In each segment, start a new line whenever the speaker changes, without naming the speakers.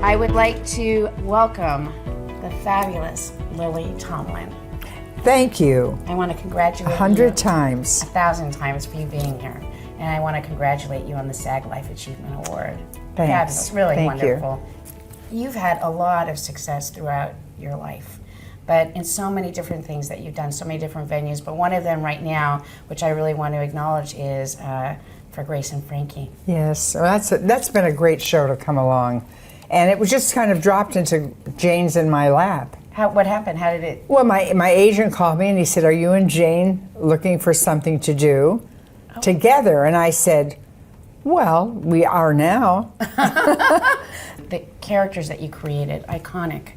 I would like to welcome the fabulous Lily Tomlin.
Thank you.
I want to congratulate
100 times.
1,000 times for you being here. And I want to congratulate you on the SAG Life Achievement Award.
Thanks.
Fabulous, really
Thank
wonderful. You've had a lot of success throughout your life, but in so many different things that you've done, so many different venues. But one of them right now, which I really want to acknowledge, is for Grace and Frankie.
Yes, so that's been a great show to come along. And it was just kind of dropped into Jane's in my lap.
What happened? How did it?
Well, my agent called me and he said, "Are you and Jane looking for something to do together?" And I said, "Well, we are now."
The characters that you created, iconic,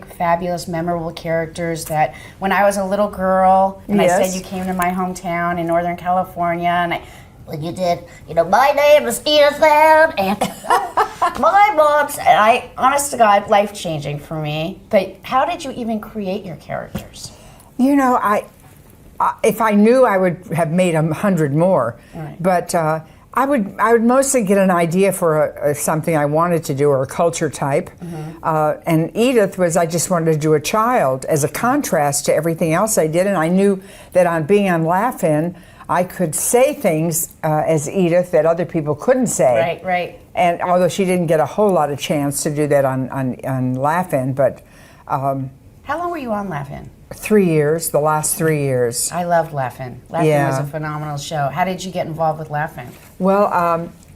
fabulous, memorable characters that when I was a little girl and I said you came to my hometown in Northern California and you did, my name is Edith and my mom's, and honest to God, life-changing for me. But how did you even create your characters?
If I knew, I would have made 100 more.
Right.
But I would mostly get an idea for something I wanted to do, or a culture type. Mm-hmm. And Edith I just wanted to do a child as a contrast to everything else I did. And I knew that on being on Laugh-In, I could say things as Edith that other people couldn't say.
Right, right.
And although she didn't get a whole lot of chance to do that on Laugh-In, but...
how long were you on Laugh-In?
3 years, the last 3 years.
I loved Laugh-In. Laugh-In was a phenomenal show. How did you get involved with Laugh-In?
Well,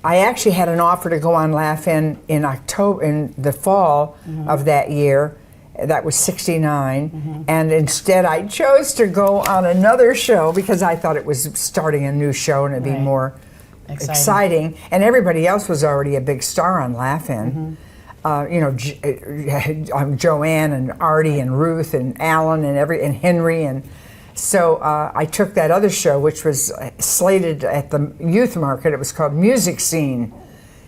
I actually had an offer to go on Laugh-In in October, in the fall of that year. That was '69, and instead I chose to go on another show because I thought it was starting a new show and it'd be more exciting. And everybody else was already a big star on Laugh-In. Joanne and Artie and Ruth and Alan and Henry, and so I took that other show, which was slated at the youth market. It was called Music Scene.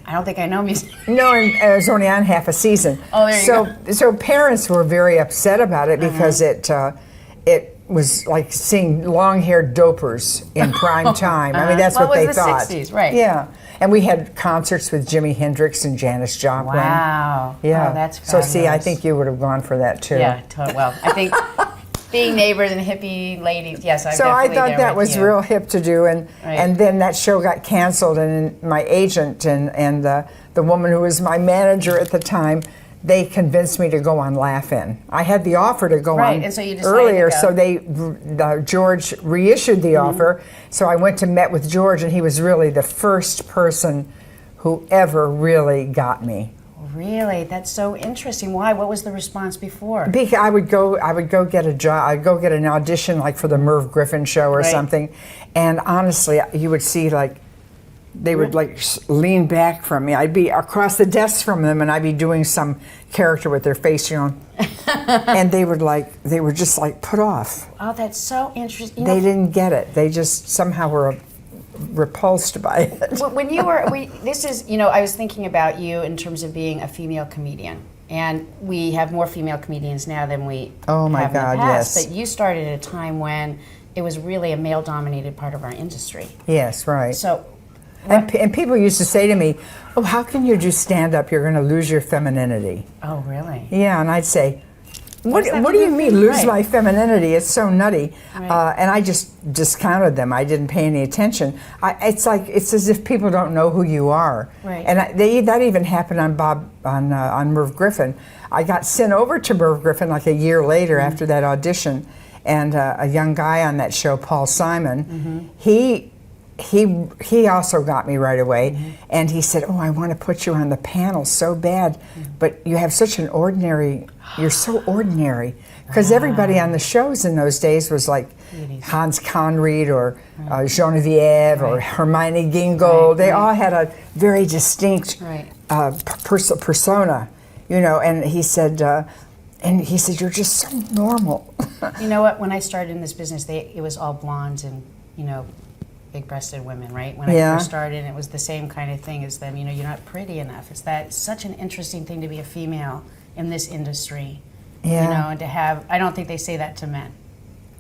I don't think I know music.
No, and it was only on half a season.
Oh, there you go.
So parents were very upset about it because it was like seeing long-haired dopers in prime time. I mean, that's what they thought.
It was the 60s, right?
Yeah, and we had concerts with Jimi Hendrix and Janis Joplin.
Wow.
Yeah.
Oh, that's fabulous.
So see, I think you would have gone for that too.
Yeah, well, I think being neighbors and hippie ladies, yes,
So I thought that was real hip to do, and then that show got canceled, and my agent and the woman who was my manager at the time, they convinced me to go on Laugh-In. I had the offer to go on
and so you decided
earlier,
to go.
so George reissued the offer. So I went to met with George, and he was really the first person who ever really got me.
Really, that's so interesting. Why? What was the response before?
Because I would go get a job. I'd go get an audition, like for the Merv Griffin show or something, and honestly, you would see they would lean back from me. I'd be across the desk from them, and I'd be doing some character with their face, and they were just put off.
Oh, that's so interesting.
They didn't get it. They just somehow were repulsed by it.
When you were, I was thinking about you in terms of being a female comedian, and we have more female comedians now than we have in the past.
Yes.
But you started at a time when it was really a male-dominated part of our industry.
Yes, right.
So,
and people used to say to me, "Oh, how can you do stand-up? You're going to lose your femininity."
Oh, really?
Yeah, and I'd say, What do you mean, lose my femininity? It's so nutty.
Right.
And I just discounted them. I didn't pay any attention. It's as if people don't know who you are.
Right.
And that even happened on Merv Griffin. I got sent over to Merv Griffin like a year later after that audition, and a young guy on that show, Paul Simon, he also got me right away, and he said, "Oh, I want to put you on the panel so bad, but you have such an ordinary, you're so ordinary." Because everybody on the shows in those days was like Hans Conried or Genevieve or Hermione Gingold. They all had a very distinct persona, and he said, "You're just so normal."
You know what? When I started in this business, it was all blondes and, big-breasted women, right? When I first started, it was the same kind of thing as them. You're not pretty enough. It's such an interesting thing to be a female in this industry. Yeah. And to have, I don't think they say that to men.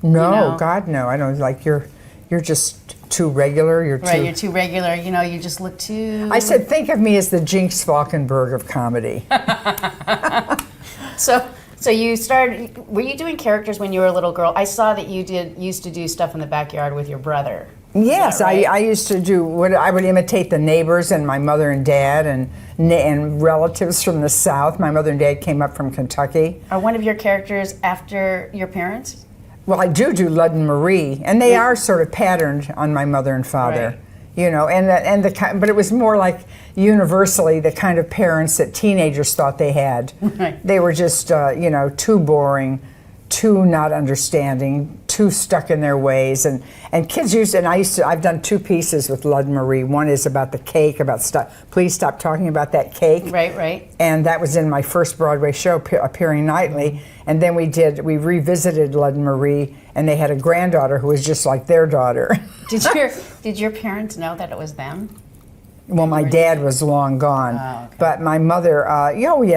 No, God, no. I don't. You're you're just too regular. You're
right, you're too regular. You know, you just look too...
I said, think of me as the Jinx Falkenberg of comedy.
So you started, were you doing characters when you were a little girl? I saw that you used to do stuff in the backyard with your brother.
Yes,
right?
I used to do, I would imitate the neighbors and my mother and dad and relatives from the South. My mother and dad came up from Kentucky.
Are one of your characters after your parents?
Well, I do Lud and Marie, and they are sort of patterned on my mother and father.
Right.
You know, but it was more like universally the kind of parents that teenagers thought they had.
Right.
They were just, you know, too boring, too not understanding, too stuck in their ways. And kids I've done 2 pieces with Lud and Marie. One is about the cake, please stop talking about that cake.
Right, right.
And that was in my first Broadway show, appearing nightly. And then we revisited Lud and Marie, and they had a granddaughter who was just like their daughter.
Did your parents know that it was them?
Well, my dad was long gone,
okay.
But my mother,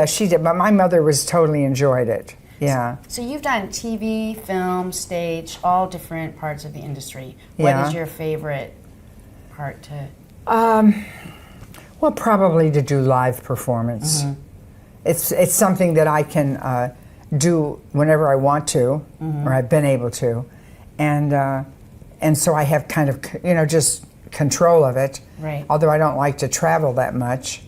she did. But my mother totally enjoyed it. Yeah.
So you've done TV, film, stage, all different parts of the industry. What is your favorite part to?
Well, probably to do live performance. Mm-hmm. It's something that I can do whenever I want to, or I've been able to, and so I have kind of just control of it.
Right.
Although I don't like to travel that much.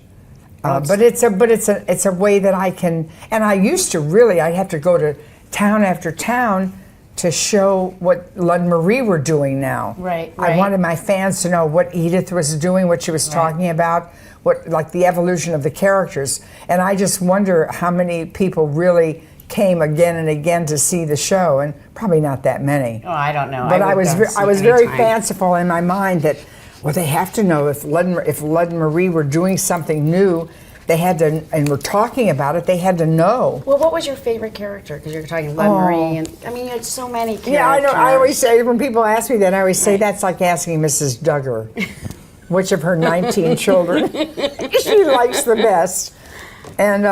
But it's a way that I can, and I used to really, I'd have to go to town after town to show what Lud and Marie were doing now.
Right.
I wanted my fans to know what Edith was doing, what she was talking about, like the evolution of the characters. And I just wonder how many people really came again and again to see the show, and probably not that many.
Oh, I don't know.
But I was very fanciful in my mind that, well, they have to know if Lud and Marie were doing something new, they had to, and were talking about it, they had to know.
Well, what was your favorite character? Because you're talking Lud and Marie, and I mean, you had so many characters.
Yeah, I know. I always say, when people ask me that, I always say that's like asking Mrs. Duggar which of her 19 children she likes the best. And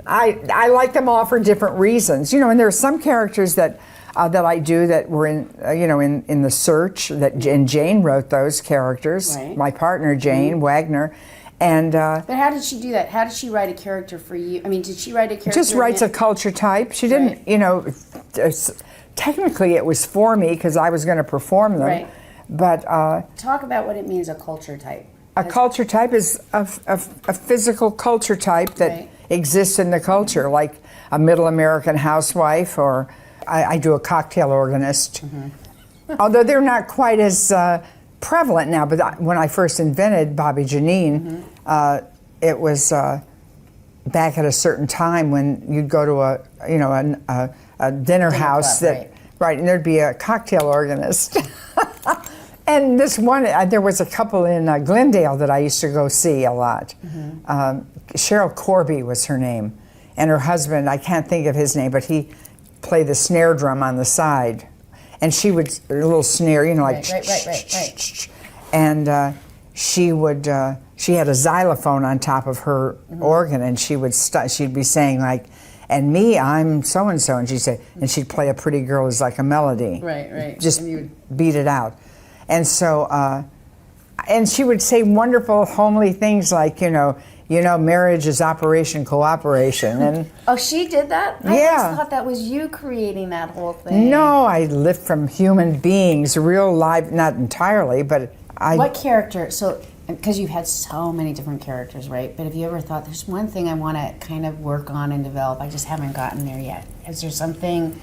I like them all for different reasons. You know, and there are some characters that I do that were in The Search, and Jane wrote those characters,
right.
My partner Jane Wagner. And
but how did she do that? How did she write a character for you? I mean, did she write a character?
Just writes a culture type. She didn't, technically it was for me because I was going to perform them.
Right.
But
talk about what it means, a culture type.
A culture type is a physical culture type that exists in the culture, like a middle American housewife, or I do a cocktail organist. Mm-hmm. Although they're not quite as prevalent now, but when I first invented Bobby Janine, it was back at a certain time when you'd go to a dinner house
club,
and there'd be a cocktail organist. And this one, there was a couple in Glendale that I used to go see a lot. Mm-hmm. Cheryl Corby was her name, and her husband, I can't think of his name, but he played the snare drum on the side. And she would, a little snare, like
right.
And she had a xylophone on top of her organ, and she'd be saying like, and me, I'm so and so, and she'd say, and she'd play a pretty girl as like a melody,
right,
just beat it out, and so, and she would say wonderful, homely things like, marriage is operation cooperation, and
oh, she did that? I just thought that was you creating that whole thing.
No, I lift from human beings, real live, not entirely, but I.
What character? So, because you've had so many different characters, right? But have you ever thought there's one thing I want to kind of work on and develop? I just haven't gotten there yet. Is there something?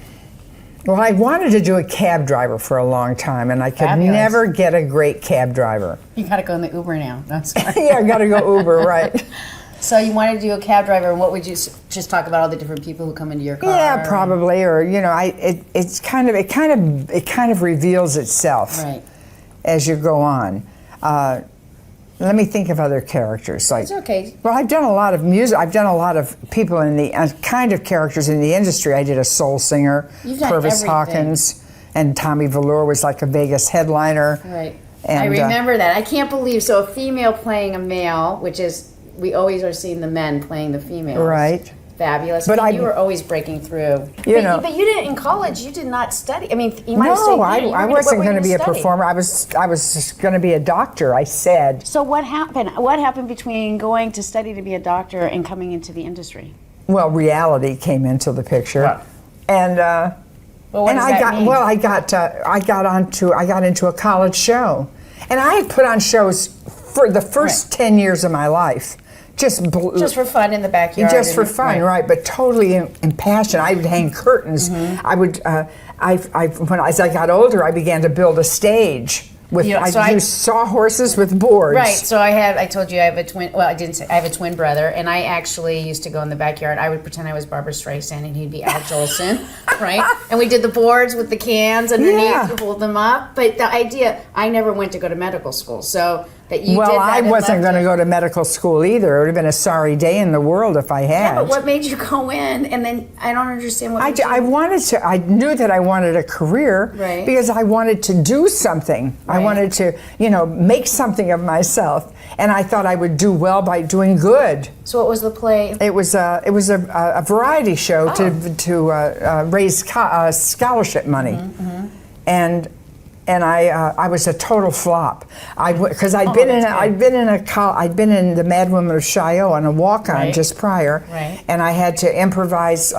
Well, I wanted to do a cab driver for a long time, and I could never get a great cab driver.
You got to go in the Uber now. That's
yeah, I got to go Uber, right?
So you wanted to do a cab driver, and what would you just talk about all the different people who come into your car?
Yeah, probably, or it kind of reveals itself as you go on. Let me think of other characters.
It's okay.
Well, I've done a lot of music. I've done a lot of people in the kind of characters in the industry. I did a soul singer, Purvis Hawkins, and Tommy Velour was like a Vegas headliner.
Right.
And,
I remember that. I can't believe, so a female playing a male, which is, we always are seeing the men playing the females.
Right.
fabulous.
But
you were always breaking through.
You know,
but you didn't in college. You did not study. I mean, you might
no,
have studied.
I wasn't going to be a performer. I was going to be a doctor. I said.
So what happened? What happened between going to study to be a doctor and coming into the industry?
Well, reality came into the picture,
Wow.
and
what does that mean?
I got into a college show, and I had put on shows for the first 10 years of my life. Just
for fun in the backyard.
Just for fun, right? But totally impassioned. I would hang curtains. I would. As I got older, I began to build a stage with. I used sawhorses with boards.
Right. So I told you I have a twin. Well, I didn't say I have a twin brother, and I actually used to go in the backyard. I would pretend I was Barbara Streisand, and he'd be Al Jolson, right? And we did the boards with the cans underneath to hold them up. But the idea, I never went to go to medical school, so.
Well, I wasn't going to go to medical school either. It would have been a sorry day in the world if I had.
Yeah, but what made you go in? And then I don't understand what
I wanted to. I knew that I wanted a career because I wanted to do something. I wanted to, make something of myself, and I thought I would do well by doing good.
So what was the play?
It was a variety show to raise scholarship money, and I was a total flop. Because I'd been in the Mad Woman of Chaillot on a walk-on just prior, and I had to improvise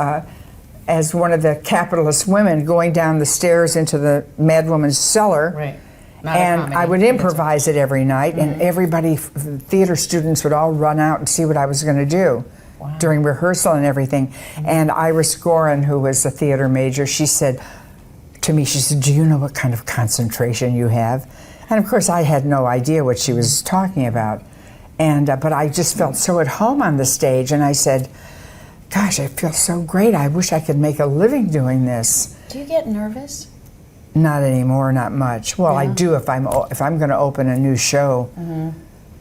as one of the capitalist women going down the stairs into the Mad Woman's cellar.
Right.
And I would improvise it every night, and everybody, theater students, would all run out and see what I was going to do during rehearsal and everything. And Iris Gorin, who was a theater major, she said to me, she said, "Do you know what kind of concentration you have?" And of course, I had no idea what she was talking about. And but I just felt so at home on the stage, and I said, "Gosh, I feel so great. I wish I could make a living doing this."
Do you get nervous?
Not anymore, not much. Well, I do if I'm going to open a new show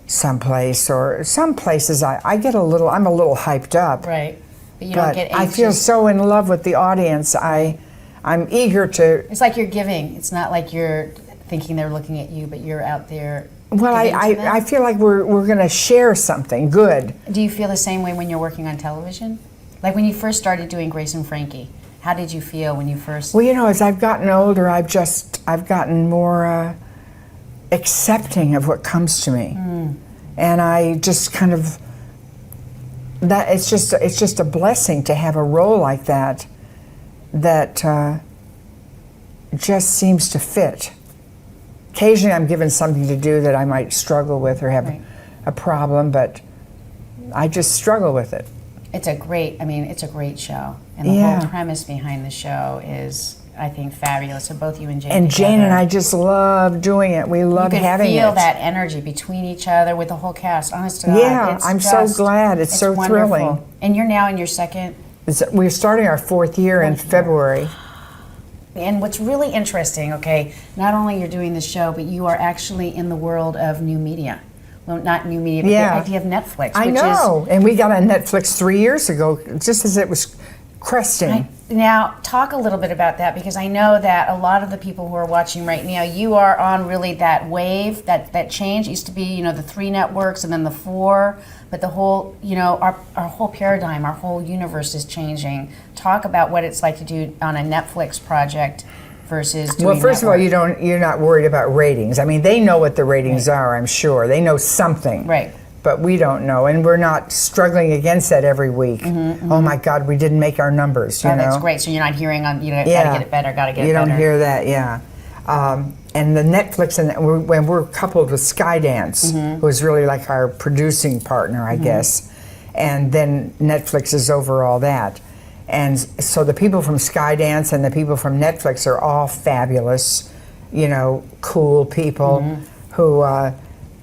someplace, or some places I get I'm a little hyped up.
Right. But you don't get anxious.
I feel so in love with the audience. I'm eager to.
It's like you're giving. It's not like you're thinking they're looking at you, but you're out there.
Well, I feel like we're going to share something good.
Do you feel the same way when you're working on television? Like when you first started doing Grace and Frankie, how did you feel when you first?
Well, as I've gotten older, I've gotten more accepting of what comes to me, and I just kind of it's just a blessing to have a role like that. That just seems to fit. Occasionally I'm given something to do that I might struggle with or have a problem, but I just struggle with it.
It's a great show. And the whole premise behind the show is, I think, fabulous. So both you and Jane
And
together,
Jane and I just love doing it. We love having it.
You can feel that energy between each other with the whole cast. Honest to God.
Yeah, I'm so glad. It's so
wonderful.
Thrilling.
And you're now in your second?
We're starting our 4th year in February.
And what's really interesting, not only you're doing the show, but you are actually in the world of new media. Well, not new media, but the idea of Netflix.
I know, and we got on Netflix 3 years ago, just as it was cresting.
Now, talk a little bit about that, because I know that a lot of the people who are watching right now, you are on really that wave, that change. It used to be, the 3 networks and then the 4, but the whole, our whole paradigm, our whole universe is changing. Talk about what it's like to do on a Netflix project versus doing
Well, first
network.
of all, you're not worried about ratings. I mean, they know what the ratings are, I'm sure. They know something.
Right.
But we don't know, and we're not struggling against that every week. Oh my God, we didn't make our numbers, you know?
That's great. So you're not hearing on, gotta get it better, gotta get it better.
You don't hear that, and the Netflix, when we're coupled with Skydance, who is really like our producing partner, I guess, and then Netflix is over all that. And so the people from Skydance and the people from Netflix are all fabulous, cool people who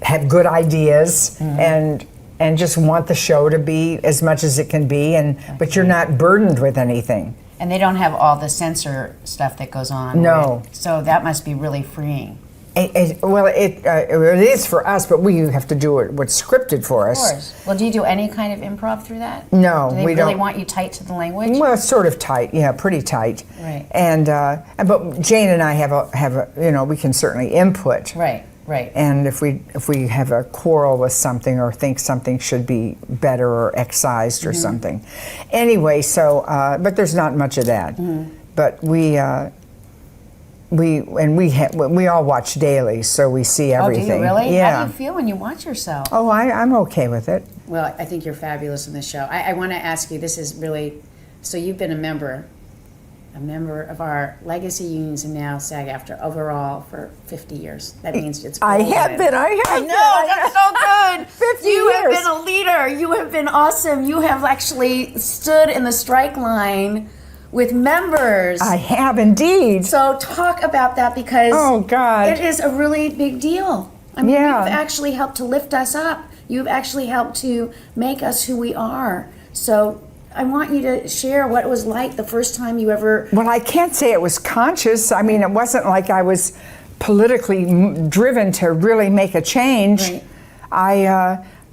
have good ideas and just want the show to be as much as it can be, but you're not burdened with anything.
And they don't have all the censor stuff that goes on.
No.
Right? So that must be really freeing.
It is for us, but we have to do what's scripted for us.
Of course. Well, do you do any kind of improv through that?
No,
do they
we
really
don't.
Want you tight to the language?
Well, sort of tight, pretty tight.
Right.
And but Jane and I have we can certainly input.
Right. Right.
And if we have a quarrel with something or think something should be better or excised or something. Anyway, so but there's not much of that. But we all watch daily, so we see everything.
Oh, do you really?
Yeah.
How do you feel when you watch yourself?
Oh, I'm okay with it.
Well, I think you're fabulous in this show. I want to ask you, this is really, so you've been a member of our legacy unions and now SAG-AFTRA overall for 50 years. That means it's
I have been.
I know, that's so good.
50
You
years.
have been a leader. You have been awesome. You have actually stood in the strike line with members.
I have indeed.
So talk about that, because
Oh, God.
it is a really big deal. I mean,
Yeah.
you've actually helped to lift us up. You've actually helped to make us who we are. So I want you to share what it was like the first time you ever...
Well, I can't say it was conscious. I mean, it wasn't like I was politically driven to really make a change.
Right.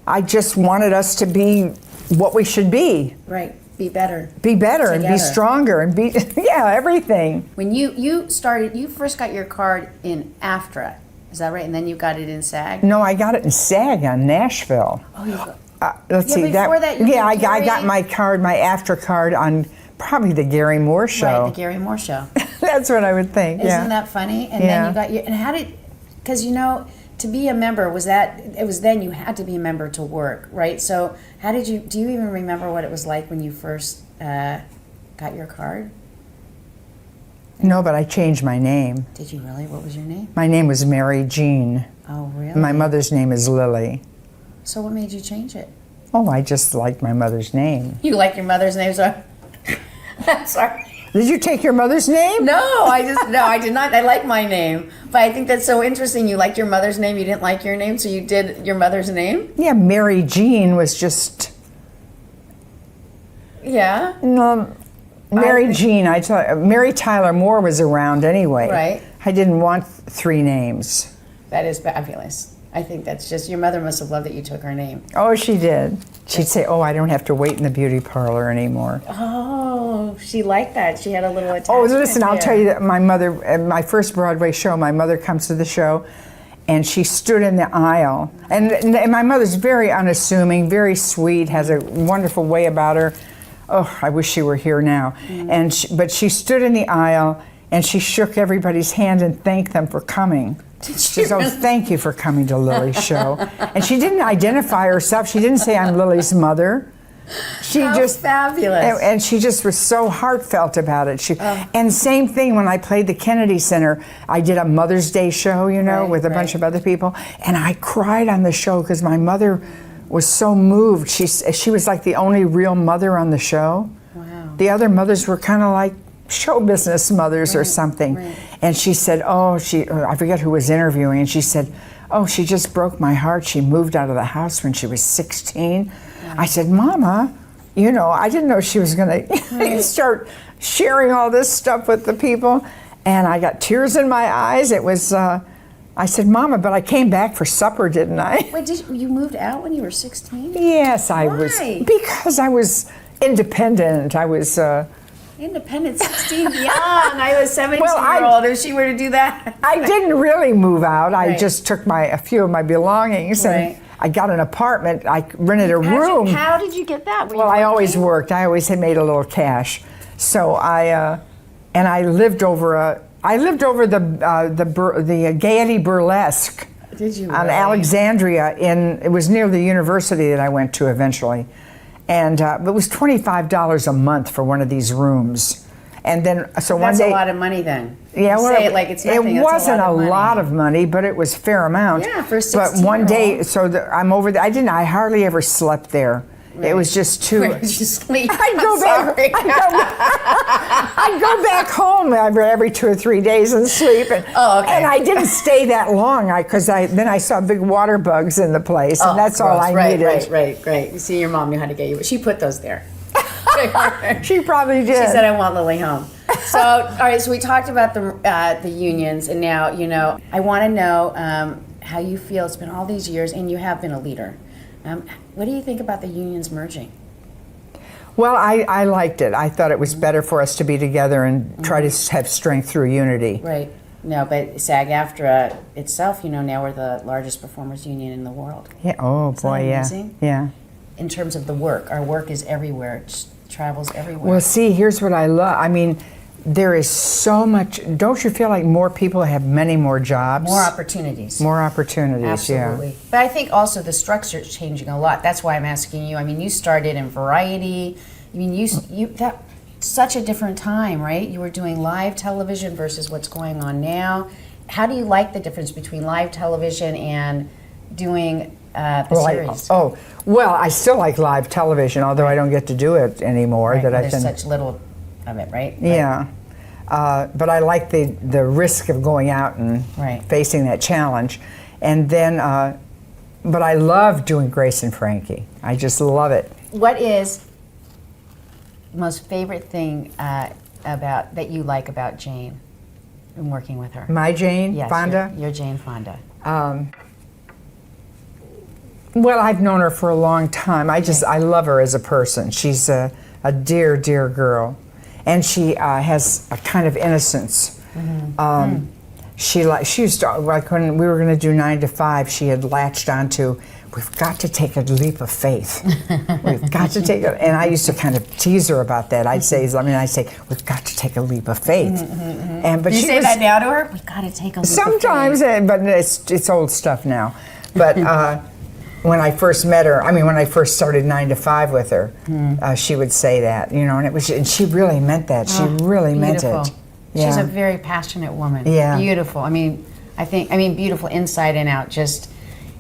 I just wanted us to be what we should be.
Right. Be better.
Be better and be
Together.
stronger and be, yeah, everything.
When you first got your card in AFTRA, is that right? And then you got it in SAG?
No, I got it in SAG on Nashville.
Oh, you got...
Let's
Yeah,
see.
before that, you
yeah,
did
I got
Gary?
my card, my AFTRA card on probably the Gary Moore show.
Right, the Gary Moore show.
That's what I would think.
Isn't that funny? And then you got your... And how did... Because, to be a member, it was then you had to be a member to work, right? So how did you... Do you even remember what it was like when you first got your card?
No, but I changed my name.
Did you really? What was your name?
My name was Mary Jean.
Oh, really?
My mother's name is Lily.
So what made you change it?
Oh, I just liked my mother's name.
You like your mother's name, so... I'm sorry.
Did you take your mother's name?
No, I did not. I like my name. But I think that's so interesting. You liked your mother's name, you didn't like your name, so you did your mother's name?
Yeah, Mary Jean was just...
Yeah.
No, Mary Jean, Mary Tyler Moore was around anyway.
Right.
I didn't want 3 names.
That is fabulous. I think that's just, your mother must have loved that you took her name.
Oh, she did. She'd say, oh, I don't have to wait in the beauty parlor anymore.
Oh, she liked that. She had a little attachment.
Oh, listen, I'll
there.
tell you that my mother, at my first Broadway show, my mother comes to the show, and she stood in the aisle. And my mother's very unassuming, very sweet, has a wonderful way about her. Oh, I wish she were here now. But she stood in the aisle, and she shook everybody's hand and thanked them for coming. She says, oh, thank you for coming to Lily's show. And she didn't identify herself. She didn't say, I'm Lily's mother. She
How
just
fabulous.
And she just was so heartfelt about it. And same thing when I played the Kennedy Center. I did a Mother's Day show, with a bunch of other people, and I cried on the show because my mother was so moved. She was like the only real mother on the show.
Wow.
The other mothers were kind of like show business mothers or something.
Right.
And she said, I forget who was interviewing, and she said, oh, she just broke my heart. She moved out of the house when she was 16. I said, Mama, I didn't know she was going to start sharing all this stuff with the people. And I got tears in my eyes. It was, I said, Mama, but I came back for supper, didn't I?
Wait, you moved out when you were 16?
Yes, I was. Because I was independent. I was...
Independent, 16, young. I was 17-year-old. If she were to do that.
I didn't really move out. I just took a few of my belongings and I got an apartment. I rented a room.
How did you get that?
Well, I always worked. I always had made a little cash. So I lived over the Gaiety Burlesque.
Did you?
On
really?
Alexandria. It was near the university that I went to eventually. And it was $25 a month for one of these rooms. And then, so one day...
That's a lot of money then.
Yeah,
well, say it like it's nothing.
It wasn't a
money.
lot of money, but it was a fair amount.
Yeah, for 16.
But one day, I'm over there. I hardly ever slept there. Right. It was just too...
Where did you sleep?
I'd go back home every 2 or 3 days and sleep. And I didn't stay that long because then I saw big water bugs in the place, and that's all I needed.
Right. You see, your mom knew how to get you, but she put those there.
She probably did.
She said, I want Lily home. So, all right, so we talked about the unions, and now, I want to know how you feel. It's been all these years, and you have been a leader. What do you think about the unions merging?
Well, I liked it. I thought it was better for us to be together and try to have strength through unity.
Right. No, but SAG-AFTRA itself, now we're the largest performers union in the world.
Yeah. Oh
Isn't
boy,
that
yeah.
amazing?
Yeah.
In terms of the work, our work is everywhere. It travels everywhere.
Well, see, here's what I love. I mean, there is so much. Don't you feel like more people have many more jobs?
More opportunities.
More opportunities,
Absolutely.
yeah.
But I think also the structure is changing a lot. That's why I'm asking you. I mean, you started in Variety. I mean, that such a different time, right? You were doing live television versus what's going on now. How do you like the difference between live television and doing series?
Well, I still like live television, although I don't get to do it anymore.
Right,
that I
there's
can.
such little of it, right?
Yeah. But I like the risk of going out and facing that challenge. And then, but I love doing Grace and Frankie. I just love it.
What is the most favorite thing that you like about Jane and working with her?
My Jane
Yes,
Fonda?
your Jane Fonda.
Well, I've known her for a long time. I love her as a person. She's a dear, dear girl. And she has a kind of innocence. She used to, like when we were going to do 9 to 5, she had latched onto, we've got to take a leap of faith. We've got to take and I used to kind of tease her about that. I'd say, we've got to take a leap of faith. But
Do you say that now to her? We've got to take a leap
sometimes,
of faith.
But it's old stuff now. But when I first met her, when I first started 9 to 5 with her, she would say that, and she really meant that. She really meant it. Yeah.
She's a very passionate woman.
Yeah.
Beautiful. Beautiful inside and out.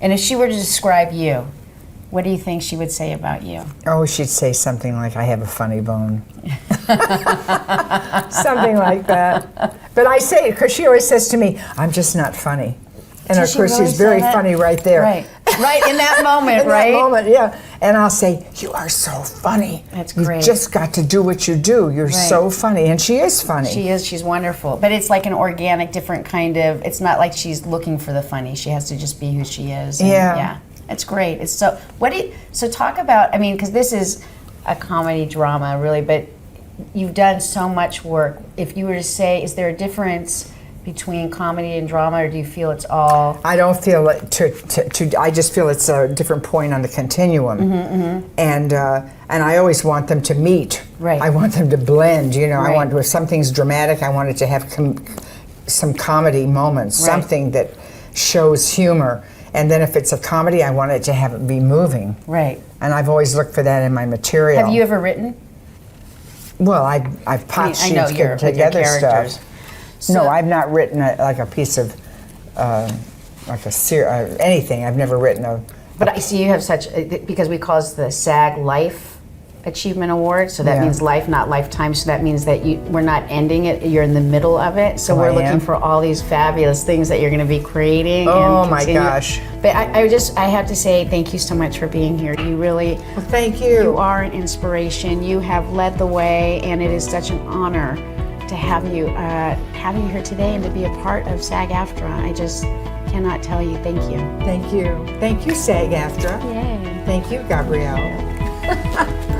And if she were to describe you, what do you think she would say about you?
Oh, she'd say something like, I have a funny bone. Something like that. But I say it because she always says to me, I'm just not funny. And of course, she's very funny right there.
Right, in that moment,
in
right?
that moment, yeah. And I'll say, you are so funny.
That's great.
You've just got to do what you do. You're so funny. And she is funny.
She is. She's wonderful. But it's like an organic, different kind of, it's not like she's looking for the funny. She has to just be who she is. And yeah. It's great. It's so talk about, because this is a comedy drama, really, but you've done so much work. If you were to say, is there a difference between comedy and drama, or do you feel it's all? I
don't feel it. I just feel it's a different point on the continuum, and I always want them to meet.
Right.
I want them to blend. I want, if something's dramatic, I want it to have some comedy moments, something that shows humor. And then if it's a comedy, I want it to have it be moving.
Right.
And I've always looked for that in my material.
Have you ever written?
Well, I've pot sheets together stuff. So no, I've not written like a piece of, anything. I've never written a. But
I see you have because we call it the SAG Life Achievement Award, so that means life, not lifetime, so that means that we're not ending it, you're in the middle of it, so we're looking for all these fabulous things that you're going to be creating.
Oh my gosh.
But I have to say thank you so much for being here. You really,
well, thank you.
You are an inspiration. You have led the way, and it is such an honor to have you here today and to be a part of SAG-AFTRA. I just cannot tell you thank you.
Thank you. Thank you, SAG-AFTRA.
Yay.
Thank you, Gabrielle.